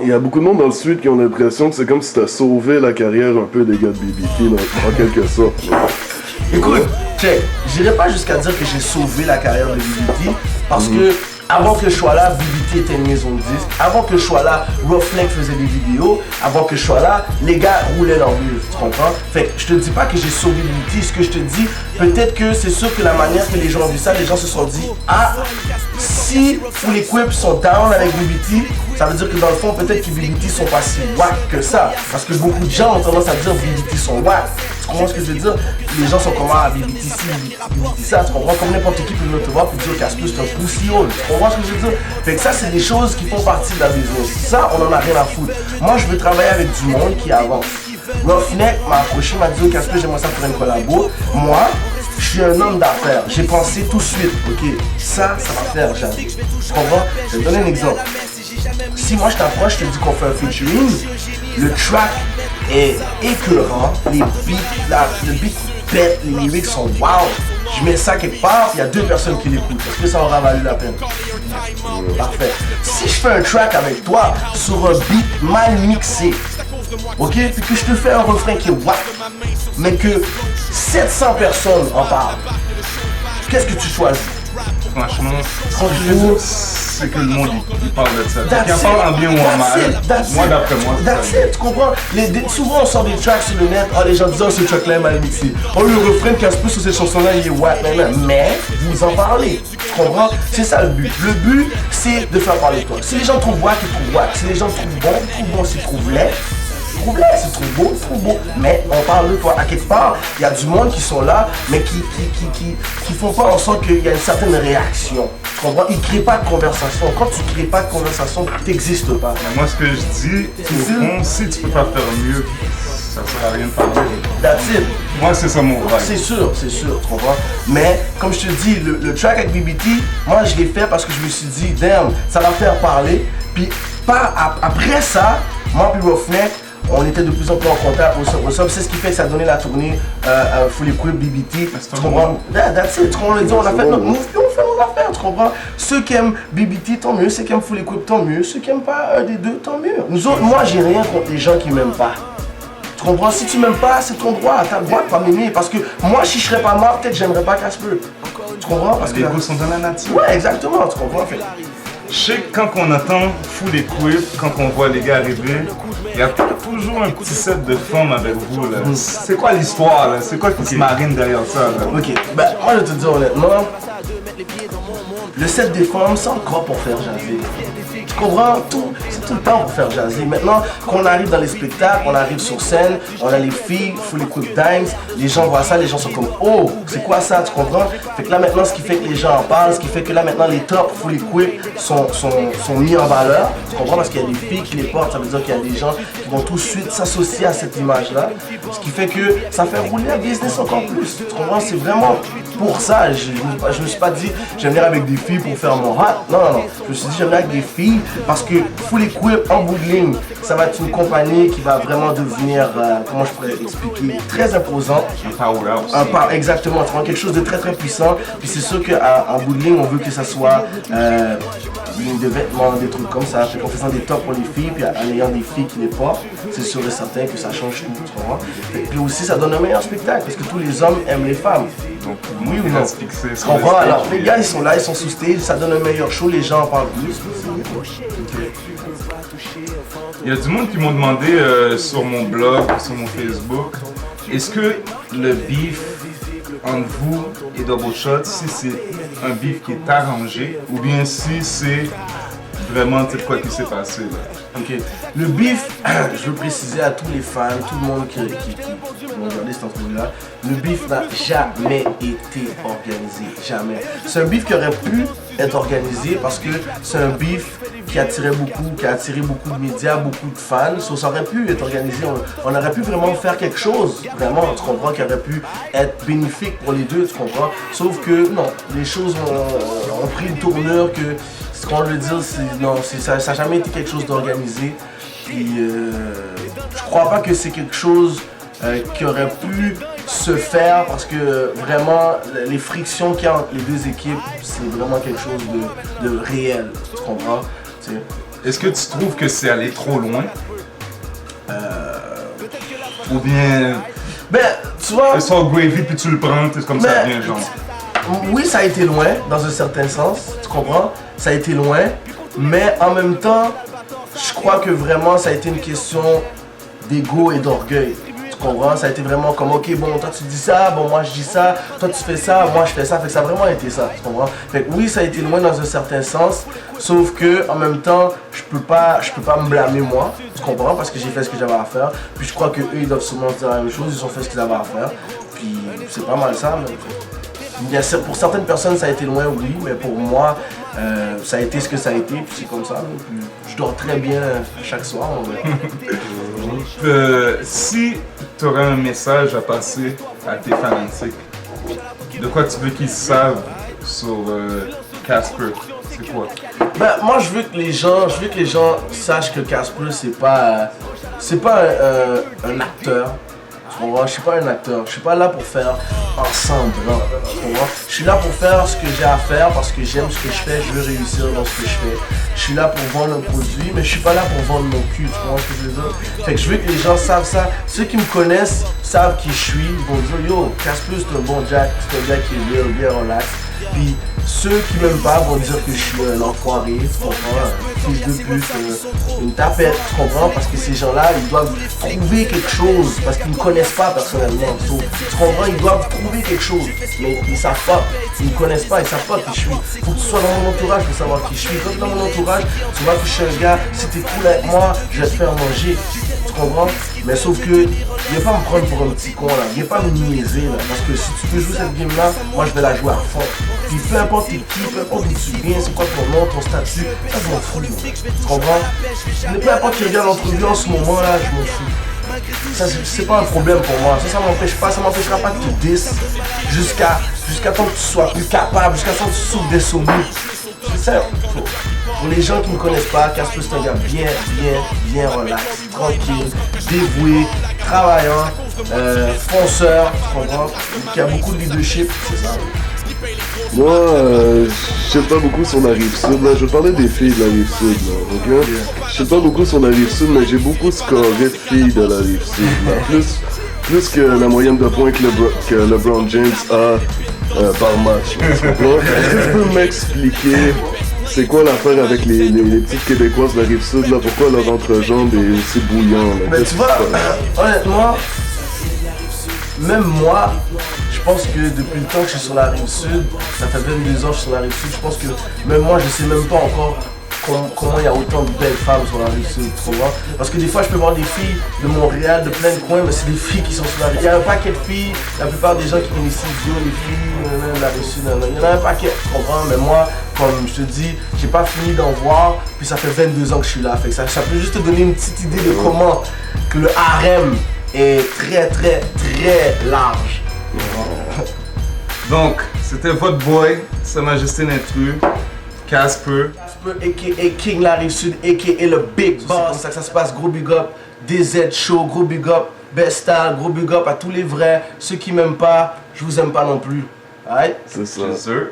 Il y a beaucoup de monde dans le street qui ont l'impression que c'est comme si t'as sauvé la carrière un peu des gars de BBT, en quelque sorte. Écoute, check, j'irai pas jusqu'à dire que j'ai sauvé la carrière de BBT, parce que avant que je sois là, BBT était une maison de disques. Avant que je sois là, Roughneck faisait des vidéos. Avant que je sois là, les gars roulaient leur mur, tu comprends? Fait que je te dis pas que j'ai sauvé BBT, ce que je te dis, peut-être que c'est sûr que la manière que les gens ont vu ça, les gens se sont dit, ah, si Full Equip sont down avec BBT, ça veut dire que dans le fond, peut-être que BBT sont pas si wack que ça. Parce que beaucoup de gens ont tendance à dire BBT sont wack. Tu comprends ce que je veux dire? Les gens sont comme, ah, BBT ci, BBT ça, tu comprends? Comme n'importe qui peut venir te voir et dire Casse-Plus, c'est un pussy hole. Tu comprends ce que je veux dire? Fait que ça, c'est des choses qui font partie de la business. Ça, on en a rien à foutre. Moi, je veux travailler avec du monde qui avance. Roughneck m'a approché, m'a dit, oh, Casse-Plus, j'aimerais ça faire une collabo. Moi, je suis un homme d'affaires. J'ai pensé tout de suite, ok, ça va faire jamais. Tu comprends? Je vais te donner un exemple. Si moi je t'approche, je te dis qu'on fait un featuring, le track est écœurant, les beats, le beat pète, les lyrics sont wow. Je mets ça quelque part, il y a 2 personnes qui l'écoutent. Est-ce que ça aura valu la peine? Parfait. Si je fais un track avec toi sur un beat mal mixé, ok, puis que je te fais un refrain qui est wack, mais que 700 personnes en parlent, qu'est-ce que tu choisis? Franchement, c'est que le monde il parle de ça. Qu'il en parle en bien ou en mal, moi d'après moi, that's it, tu comprends? Souvent on sort des tracks sur le net, les gens disent oh ce track là est mal mixé. Oh le refrain de Casse-Plus sur cette chanson là il est wack, mais vous en parlez, tu comprends? C'est ça le but. Le but c'est de faire parler de toi. Si les gens trouvent wack, ils trouvent wack. Si les gens trouvent bon, s'ils trouvent laid. C'est trop beau, mais on parle de toi. À quelque part, il y a du monde qui sont là, mais qui font pas en sorte qu'il y a une certaine réaction. Tu comprends? Ils créent pas de conversation. Quand tu crées pas de conversation, t'existes pas. Moi, ce que je dis, au fond, si tu peux pas faire mieux, ça sert à rien de parler. That's it. Moi, c'est ça mon vibe. C'est sûr, tu comprends? Mais, comme je te dis, le track avec BBT, moi, je l'ai fait parce que je me suis dit, damn, ça va faire parler. Puis, après ça, moi puis Roughneck, on était de plus en plus en contact au sub. C'est ce qui fait que ça a donné la tournée Full Equip, BBT. Tu comprends? That's it. On a dit, on a fait notre move, puis on fait nos affaires, tu comprends? Ceux qui aiment BBT, tant mieux. Ceux qui aiment Full Equip, tant mieux. Ceux qui aiment pas un des deux, tant mieux. Nous autres, moi, j'ai rien contre les gens qui m'aiment pas. Tu comprends? Si tu m'aimes pas, c'est ton droit. T'as le droit de pas m'aimer. Parce que moi, si je serais pas mort, peut-être que j'aimerais pas Casse-Plus. Tu comprends? Parce que les goûts sont dans la nature. Ouais, exactement. Tu comprends? Fait. Je sais que quand on entend Full Equip, quand on voit les gars arriver, il y a toujours un petit set de femmes avec vous là. C'est quoi l'histoire là? C'est quoi qui se marine derrière ça là? Ok, ben moi je vais te dire honnêtement, le set des femmes c'est encore pour faire jaser. Tu comprends? C'est tout le temps pour faire jaser. Maintenant, quand on arrive dans les spectacles, on arrive sur scène, on a les filles, Full Equip Dimes, les gens voient ça, les gens sont comme oh, c'est quoi ça? Tu comprends? Fait que là maintenant, ce qui fait que les gens en parlent, ce qui fait que là maintenant les tops Full Equip sont mis en valeur. Tu comprends? Parce qu'il y a des filles qui les portent, ça veut dire qu'il y a des gens qui vont tout de suite s'associer à cette image-là. Ce qui fait que ça fait rouler la business encore plus. Tu comprends? C'est vraiment pour ça. Je me suis pas dit, je vais venir avec des filles pour faire mon rap. Non. Je me suis dit, je vais venir avec des filles parce que Full Equip en bout de ligne, ça va être une compagnie qui va vraiment devenir, comment je pourrais expliquer, très imposante. Un powerhouse. Exactement, tu vois, quelque chose de très très puissant. Puis c'est sûr qu'en bout de ligne, on veut que ça soit ligne de vêtements, des trucs comme ça. Fait qu'en faisant des tops pour les filles, puis en ayant des filles qui les portent, c'est sûr et certain que ça change tout, tu vois. Et puis aussi, ça donne un meilleur spectacle parce que tous les hommes aiment les femmes. Donc, oui ou non? On voit, alors les gars, ils sont là, ils sont sous stage, ça donne un meilleur show, les gens en parlent plus. Il y a du monde qui m'ont demandé sur mon blog, sur mon Facebook, est-ce que le beef entre vous et Double Shot, si c'est un beef qui est arrangé ou bien si c'est vraiment quoi qui s'est passé là? Ok. Le beef, je veux préciser à tous les fans, tout le monde qui vont regarder cette entrevue-là, le beef n'a jamais été organisé, jamais. C'est un beef qui aurait pu être organisé parce que c'est un beef qui a attiré beaucoup de médias, beaucoup de fans. Ça aurait pu être organisé, on aurait pu vraiment faire quelque chose, vraiment, tu comprends, qui aurait pu être bénéfique pour les deux, tu comprends. Sauf que non, les choses ont pris une tournure que ce qu'on veut dire, ça n'a jamais été quelque chose d'organisé. Puis je crois pas que c'est quelque chose qui aurait pu se faire parce que vraiment les frictions qu'il y a entre les deux équipes, c'est vraiment quelque chose de réel, tu comprends? tu sais. Est-ce que tu trouves que c'est allé trop loin? Ou bien, Ben, tu vois... le sort gravy puis tu le prends, c'est comme ça vient, genre. Oui, ça a été loin, dans un certain sens, tu comprends? Ça a été loin, mais en même temps, je crois que vraiment, ça a été une question d'ego et d'orgueil. Tu comprends? Ça a été vraiment comme, ok, bon, toi tu dis ça, bon, moi je dis ça, toi tu fais ça, moi je fais ça, fait que ça a vraiment été ça, tu comprends? Fait que oui, ça a été loin dans un certain sens, sauf que, en même temps, je peux pas me blâmer moi, tu comprends? Parce que j'ai fait ce que j'avais à faire, puis je crois que eux, ils doivent sûrement dire la même chose, ils ont fait ce qu'ils avaient à faire, puis c'est pas mal ça, mais... Pour certaines personnes, ça a été loin, oui, mais pour moi, ça a été ce que ça a été, puis c'est comme ça. Puis je dors très bien chaque soir. Si tu aurais un message à passer à tes fanatiques, de quoi tu veux qu'ils savent sur Casper, c'est quoi? Ben, moi, je veux que les gens sachent que Casper, c'est pas un acteur. Je suis pas un acteur, je suis pas là pour faire ensemble, non. Je suis là pour faire ce que j'ai à faire parce que j'aime ce que je fais, je veux réussir dans ce que je fais. Je suis là pour vendre un produit, mais je suis pas là pour vendre mon cul, tu comprends ce que je veux dire? Fait que je veux que les gens savent ça. Ceux qui me connaissent savent qui je suis, ils vont dire yo, Casper c'est un bon Jack, c'est un gars qui est bien relax. Puis ceux qui m'aiment pas vont dire que je suis un enfoiré, tu comprends, un fils de pute, une tapette, tu comprends, parce que ces gens-là, ils doivent trouver quelque chose, parce qu'ils me connaissent pas personnellement. So, tu comprends, ils doivent trouver quelque chose, mais ils savent pas, ils me connaissent pas, ils savent pas qui je suis. Faut que tu sois dans mon entourage pour savoir qui je suis. Quand tu es dans mon entourage, tu vois que je suis un gars, si t'es cool avec moi, je vais te faire manger, tu comprends? Mais sauf que, viens pas me prendre pour un petit con là, viens pas me niaiser là, parce que si tu veux jouer cette game là, moi je vais la jouer à fond. Puis peu importe t'es qui, peu importe d'où tu viens, c'est quoi ton nom, ton statut, ça je m'en fous. Tu comprends? Mais peu importe qui regarde l'entrevue en ce moment là, je m'en fous. Ça c'est pas un problème pour moi, ça m'empêche pas, ça m'empêchera pas de te diss jusqu'à temps que tu sois plus capable, jusqu'à temps que tu souffres des sommets. C'est ça. Pour les gens qui ne me connaissent pas, Casper c'est un gars bien relax, tranquille, dévoué, travaillant, fonceur, tu comprends, qui a beaucoup de leadership, c'est ça. Moi, je sais pas beaucoup sur la Rive-Sud, là. Je parlais des filles de la Rive-Sud, là, ok? Je sais pas beaucoup sur la Rive-Sud, mais j'ai beaucoup scoré de filles de la Rive-Sud, là. Plus que la moyenne de points que LeBron James a par match, là, tu comprends? Est-ce que tu peux m'expliquer c'est quoi l'affaire avec les petites Québécoises de la Rive-Sud, là? Pourquoi leur entrejambe est aussi bouillant, là? Mais tu vois, honnêtement, même moi, je pense que depuis le temps que je suis sur la Rive-Sud, ça fait 22 ans que je suis sur la Rive-Sud, je pense que même moi, je sais même pas encore comment il y a autant de belles femmes sur la Rive-Sud, tu comprends? Parce que des fois, je peux voir des filles de Montréal, de plein de coins, mais c'est des filles qui sont sur la Rive-Sud. Il y a un paquet de filles, la plupart des gens qui viennent ici disent les filles de la Rive-Sud, il y en a un paquet, tu comprends? Mais moi, comme je te dis, j'ai pas fini d'en voir, puis ça fait 22 ans que je suis là. Fait que ça peut juste te donner une petite idée de comment que le harem est très large. Donc, c'était votre boy, Sa Majesté l'intrus, Casper. A.K.A. King la Rive-Sud, a.k.a. le Big Boss. C'est comme ça que ça se passe, gros big up. DZ Show, gros big up. Best Style, gros big up à tous les vrais. Ceux qui m'aiment pas, je vous aime pas non plus. Alright? C'est ça. C'est sûr.